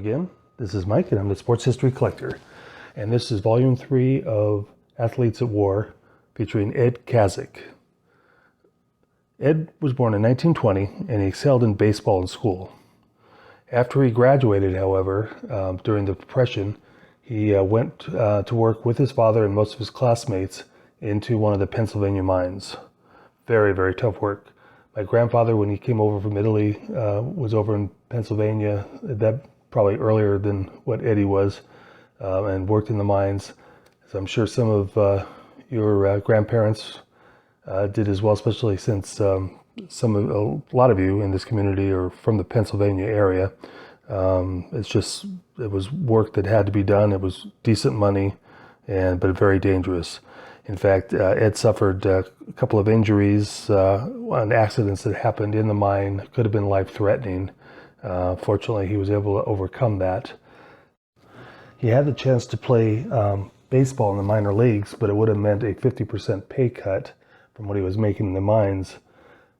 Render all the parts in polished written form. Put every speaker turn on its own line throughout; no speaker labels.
again. This is Mike, and I'm the Sports History Collector. And this is Volume 3 of Athletes at War, featuring Ed Kazak. Ed was born in 1920, and he excelled in baseball in school. After he graduated, however, during the Depression, he went to work with his father and most of his classmates into one of the Pennsylvania mines. Very, very tough work. My grandfather, when he came over from Italy, was over in Pennsylvania, that probably earlier than what Eddie was, and worked in the mines. So I'm sure some of your grandparents did as well, especially since a lot of you in this community are from the Pennsylvania area. It was work that had to be done. It was decent money, but very dangerous. In fact, Ed suffered a couple of injuries on accidents that happened in the mine. Could have been life-threatening. Fortunately, he was able to overcome that. He had the chance to play baseball in the minor leagues, but it would have meant a 50% pay cut from what he was making in the mines.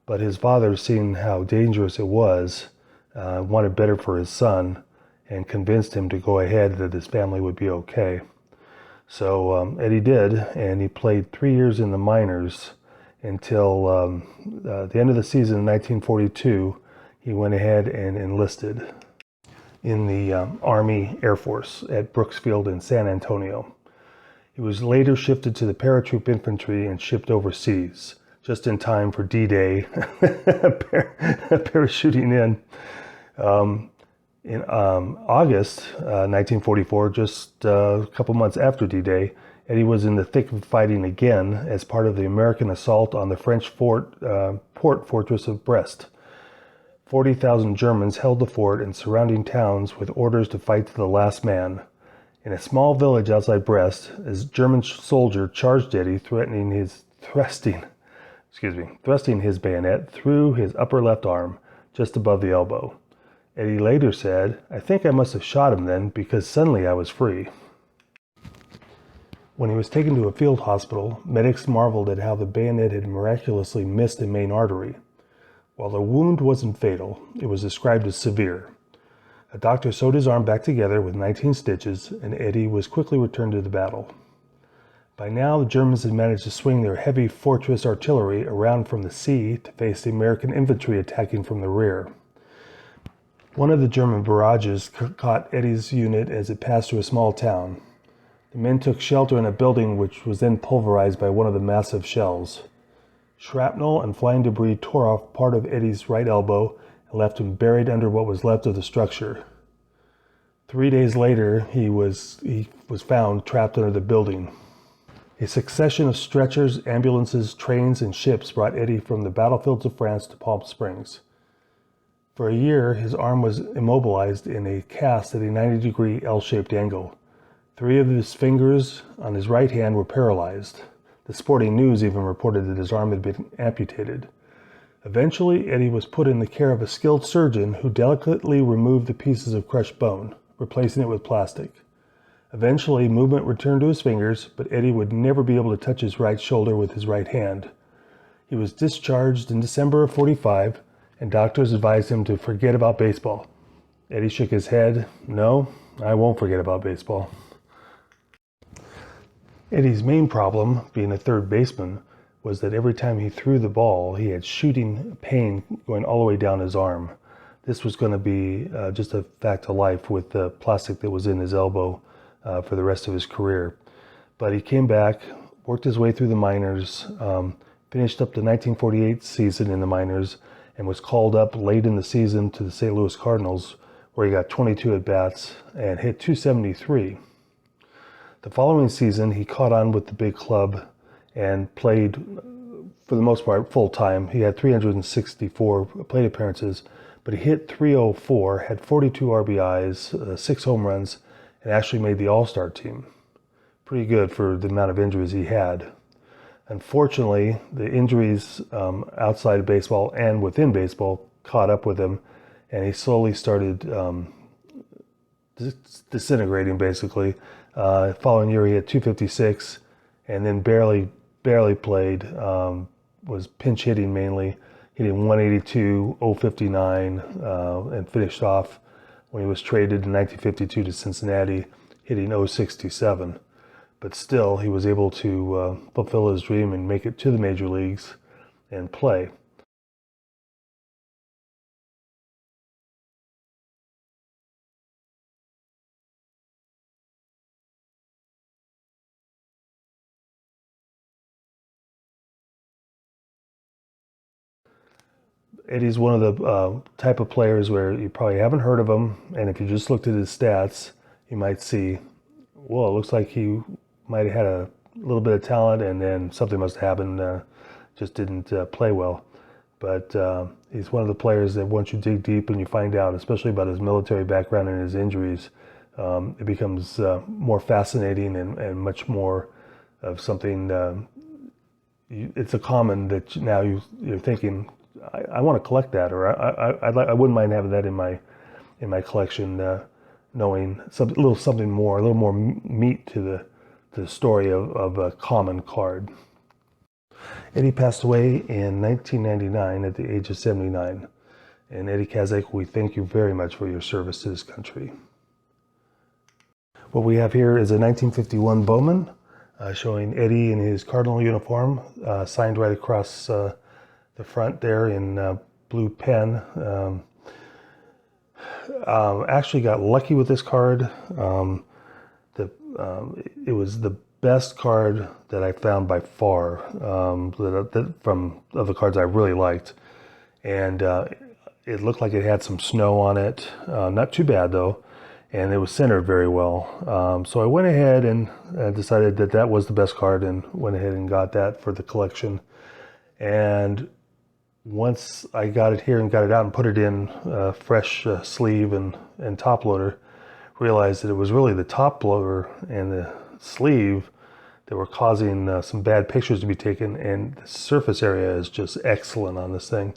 But his father, seeing how dangerous it was, wanted better for his son and convinced him to go ahead, that his family would be okay. So Eddie did, and he played 3 years in the minors until the end of the season in 1942. He went ahead and enlisted in the Army Air Force at Brooks Field in San Antonio. He was later shifted to the paratroop infantry and shipped overseas, just in time for D-Day, parachuting in. In August 1944, just a couple months after D-Day, Eddie was in the thick of fighting again as part of the American assault on the French port fortress of Brest. 40,000 Germans held the fort and surrounding towns with orders to fight to the last man. In a small village outside Brest, a German soldier charged Eddie, thrusting his bayonet through his upper left arm, just above the elbow. Eddie later said, "I think I must have shot him then, because suddenly I was free." When he was taken to a field hospital, medics marveled at how the bayonet had miraculously missed the main artery. While the wound wasn't fatal, it was described as severe. A doctor sewed his arm back together with 19 stitches, and Eddie was quickly returned to the battle. By now, the Germans had managed to swing their heavy fortress artillery around from the sea to face the American infantry attacking from the rear. One of the German barrages caught Eddie's unit as it passed through a small town. The men took shelter in a building which was then pulverized by one of the massive shells. Shrapnel and flying debris tore off part of Eddie's right elbow and left him buried under what was left of the structure. 3 days later, he was found trapped under the building. A succession of stretchers, ambulances, trains, and ships brought Eddie from the battlefields of France to Palm Springs. For a year, his arm was immobilized in a cast at a 90-degree L-shaped angle. 3 of his fingers on his right hand were paralyzed. The Sporting News even reported that his arm had been amputated. Eventually, Eddie was put in the care of a skilled surgeon who delicately removed the pieces of crushed bone, replacing it with plastic. Eventually, movement returned to his fingers, but Eddie would never be able to touch his right shoulder with his right hand. He was discharged in December of '45, and doctors advised him to forget about baseball. Eddie shook his head. "No, I won't forget about baseball." Eddie's main problem, being a third baseman, was that every time he threw the ball, he had shooting pain going all the way down his arm. This was going to be just a fact of life with the plastic that was in his elbow for the rest of his career. But he came back, worked his way through the minors, finished up the 1948 season in the minors, and was called up late in the season to the St. Louis Cardinals, where he got 22 at-bats and hit .273. The following season, he caught on with the big club and played, for the most part, full-time. He had 364 plate appearances, but he hit .304, had 42 RBIs, 6 home runs, and actually made the All-Star team. Pretty good for the amount of injuries he had. Unfortunately, the injuries outside of baseball and within baseball caught up with him, and he slowly started disintegrating, basically. Following year, he had .256, and then barely played, was pinch hitting mainly, hitting .182, .059, and finished off when he was traded in 1952 to Cincinnati, hitting .067. But still, he was able to fulfill his dream and make it to the major leagues and play. Eddie's one of the type of players where you probably haven't heard of him, and if you just looked at his stats, you might see, well, it looks like he might have had a little bit of talent, and then something must have happened, just didn't play well. But he's one of the players that once you dig deep and you find out, especially about his military background and his injuries, it becomes more fascinating and much more of something. It's a common that now you're thinking, I want to collect that, or I wouldn't mind having that in my collection, knowing a little something more, a little more meat to the story of a common card. Eddie passed away in 1999 at the age of 79. And Eddie Kazak, we thank you very much for your service to this country. What we have here is a 1951 Bowman showing Eddie in his Cardinal uniform, signed right across the front there in blue pen. Actually got lucky with this card. It was the best card that I found by far, from of the cards I really liked. And it looked like it had some snow on it, not too bad though, and it was centered very well. So I went ahead and decided that was the best card, and went ahead and got that for the collection. And once I got it here and got it out and put it in a fresh sleeve and top loader, realized that it was really the top loader and the sleeve that were causing some bad pictures to be taken, and the surface area is just excellent on this thing,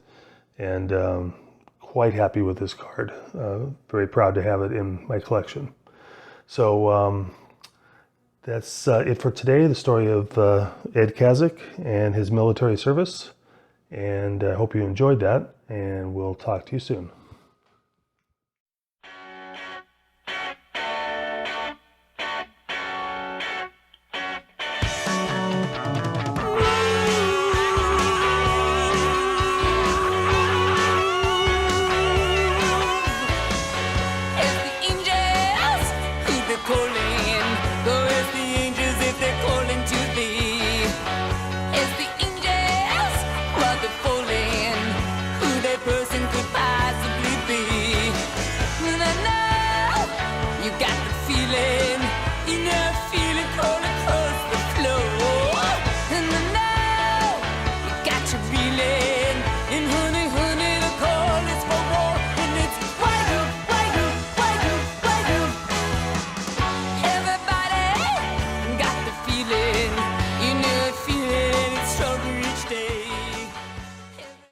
and quite happy with this card. Very proud to have it in my collection. So that's it for today, the story of Ed Kazak and his military service, and I hope you enjoyed that, and we'll talk to you soon.